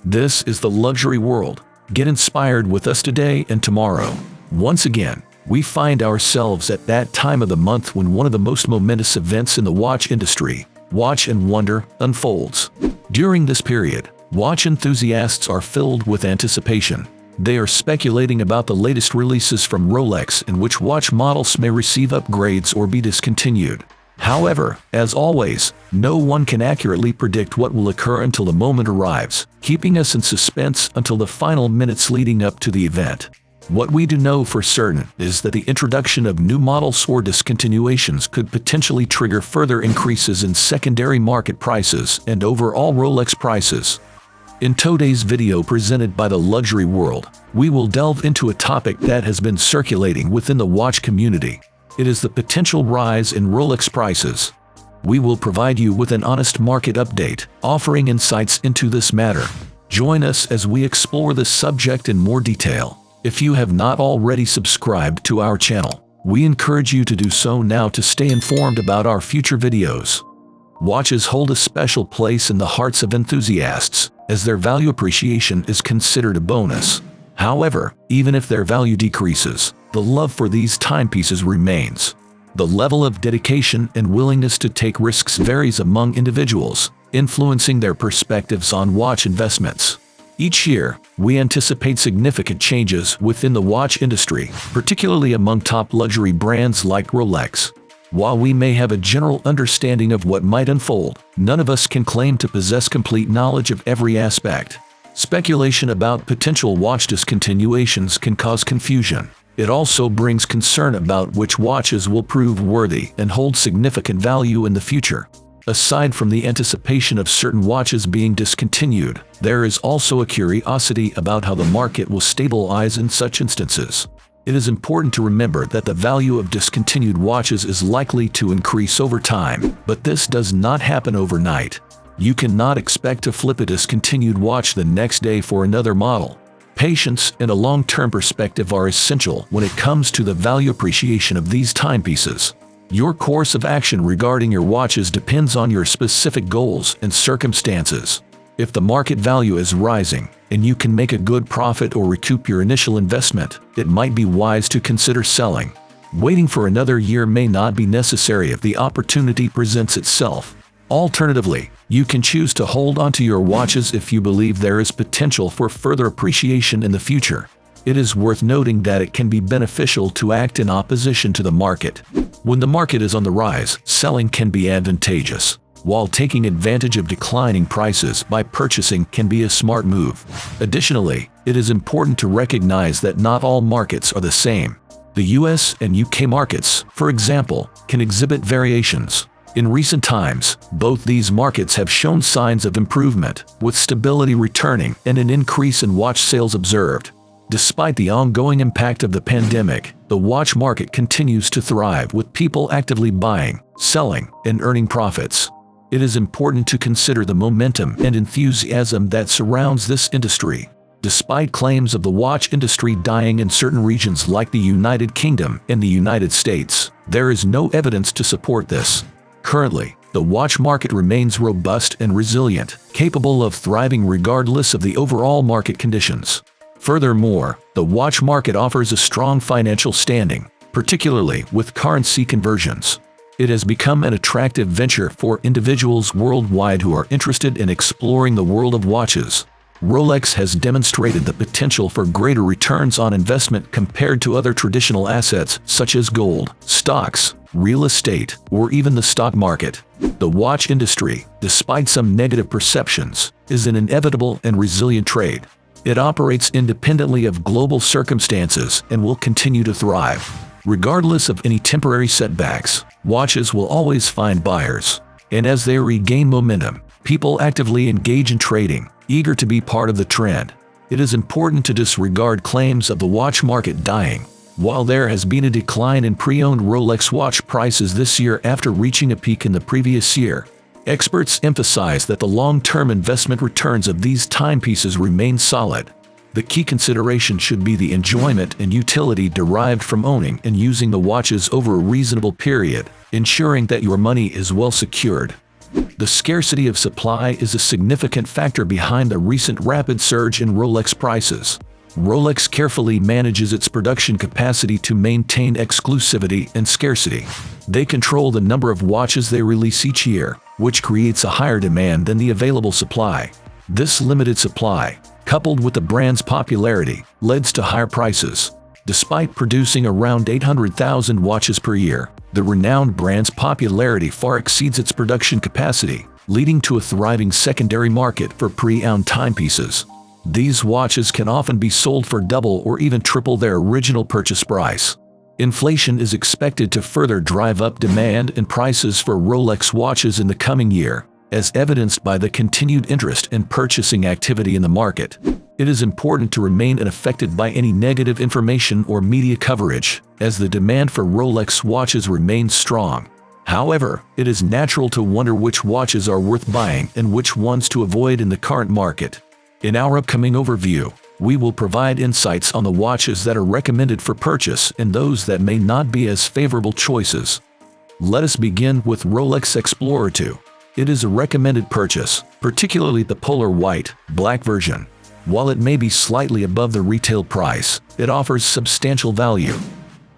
This is the luxury world. Get inspired with us today and tomorrow. Once again, we find ourselves at that time of the month when one of the most momentous events in the watch industry, Watch and Wonder, unfolds. During this period, watch enthusiasts are filled with anticipation. They are speculating about the latest releases from Rolex in which watch models may receive upgrades or be discontinued. However, as always, no one can accurately predict what will occur until the moment arrives, keeping us in suspense until the final minutes leading up to the event. What we do know for certain is that the introduction of new models or discontinuations could potentially trigger further increases in secondary market prices and overall Rolex prices. In today's video presented by the Luxury World, we will delve into a topic that has been circulating within the watch community. It is the potential rise in Rolex prices. We will provide you with an honest market update, offering insights into this matter. Join us as we explore this subject in more detail. If you have not already subscribed to our channel, we encourage you to do so now to stay informed about our future videos. Watches hold a special place in the hearts of enthusiasts, as their value appreciation is considered a bonus. However, even if their value decreases, the love for these timepieces remains. The level of dedication and willingness to take risks varies among individuals, influencing their perspectives on watch investments. Each year, we anticipate significant changes within the watch industry, particularly among top luxury brands like Rolex. While we may have a general understanding of what might unfold, none of us can claim to possess complete knowledge of every aspect. Speculation about potential watch discontinuations can cause confusion. It also brings concern about which watches will prove worthy and hold significant value in the future. Aside from the anticipation of certain watches being discontinued, there is also a curiosity about how the market will stabilize in such instances. It is important to remember that the value of discontinued watches is likely to increase over time, but this does not happen overnight. You cannot expect to flip a discontinued watch the next day for another model. Patience and a long-term perspective are essential when it comes to the value appreciation of these timepieces. Your course of action regarding your watches depends on your specific goals and circumstances. If the market value is rising, and you can make a good profit or recoup your initial investment, it might be wise to consider selling. Waiting for another year may not be necessary if the opportunity presents itself. Alternatively, you can choose to hold onto your watches if you believe there is potential for further appreciation in the future. It is worth noting that it can be beneficial to act in opposition to the market. When the market is on the rise, selling can be advantageous, while taking advantage of declining prices by purchasing can be a smart move. Additionally, it is important to recognize that not all markets are the same. The US and UK markets, for example, can exhibit variations. In recent times, both these markets have shown signs of improvement, with stability returning and an increase in watch sales observed. Despite the ongoing impact of the pandemic, the watch market continues to thrive with people actively buying, selling, and earning profits. It is important to consider the momentum and enthusiasm that surrounds this industry. Despite claims of the watch industry dying in certain regions like the United Kingdom and the United States, there is no evidence to support this. Currently, the watch market remains robust and resilient, capable of thriving regardless of the overall market conditions. Furthermore, the watch market offers a strong financial standing, particularly with currency conversions. It has become an attractive venture for individuals worldwide who are interested in exploring the world of watches. Rolex has demonstrated the potential for greater returns on investment compared to other traditional assets such as gold, stocks, real estate, or even the stock market. The watch industry, despite some negative perceptions, is an inevitable and resilient trade. It operates independently of global circumstances and will continue to thrive. Regardless of any temporary setbacks, watches will always find buyers. And as they regain momentum, people actively engage in trading, eager to be part of the trend. It is important to disregard claims of the watch market dying. While there has been a decline in pre-owned Rolex watch prices this year after reaching a peak in the previous year, experts emphasize that the long-term investment returns of these timepieces remain solid. The key consideration should be the enjoyment and utility derived from owning and using the watches over a reasonable period, ensuring that your money is well secured. The scarcity of supply is a significant factor behind the recent rapid surge in Rolex prices. Rolex carefully manages its production capacity to maintain exclusivity and scarcity. They control the number of watches they release each year, which creates a higher demand than the available supply. This limited supply, coupled with the brand's popularity, leads to higher prices. Despite producing around 800,000 watches per year, the renowned brand's popularity far exceeds its production capacity, leading to a thriving secondary market for pre-owned timepieces. These watches can often be sold for double or even triple their original purchase price. Inflation is expected to further drive up demand and prices for Rolex watches in the coming year, as evidenced by the continued interest and purchasing activity in the market. It is important to remain unaffected by any negative information or media coverage, as the demand for Rolex watches remains strong. However, it is natural to wonder which watches are worth buying and which ones to avoid in the current market. In our upcoming overview, we will provide insights on the watches that are recommended for purchase and those that may not be as favorable choices. Let us begin with Rolex Explorer 2. It is a recommended purchase, particularly the polar white, black version. While it may be slightly above the retail price, it offers substantial value.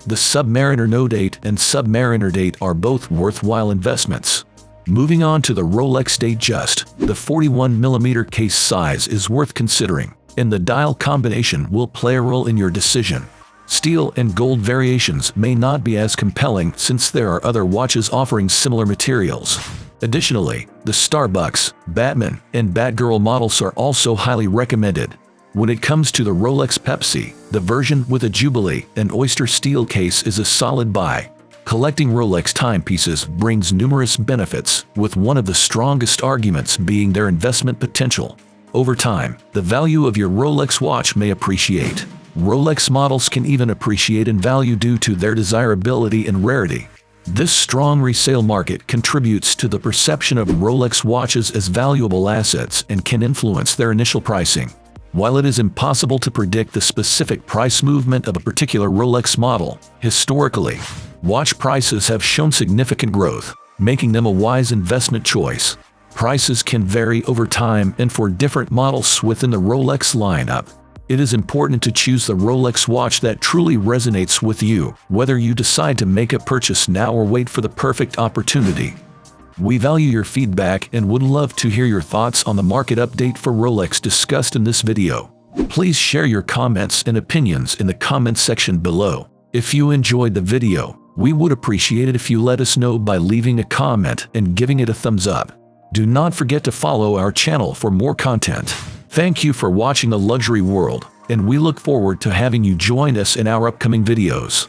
The Submariner No Date and Submariner Date are both worthwhile investments. Moving on to the Rolex Datejust, the 41mm case size is worth considering, and the dial combination will play a role in your decision. Steel and gold variations may not be as compelling since there are other watches offering similar materials. Additionally, the Starbucks, Batman, and Batgirl models are also highly recommended. When it comes to the Rolex Pepsi, the version with a Jubilee and oyster steel case is a solid buy. Collecting Rolex timepieces brings numerous benefits, with one of the strongest arguments being their investment potential. Over time, the value of your Rolex watch may appreciate. Rolex models can even appreciate in value due to their desirability and rarity. This strong resale market contributes to the perception of Rolex watches as valuable assets and can influence their initial pricing. While it is impossible to predict the specific price movement of a particular Rolex model, historically, watch prices have shown significant growth, making them a wise investment choice. Prices can vary over time and for different models within the Rolex lineup. It is important to choose the Rolex watch that truly resonates with you, whether you decide to make a purchase now or wait for the perfect opportunity. We value your feedback and would love to hear your thoughts on the market update for Rolex discussed in this video. Please share your comments and opinions in the comment section below. If you enjoyed the video, we would appreciate it if you let us know by leaving a comment and giving it a thumbs up. Do not forget to follow our channel for more content. Thank you for watching The Luxury World, and we look forward to having you join us in our upcoming videos.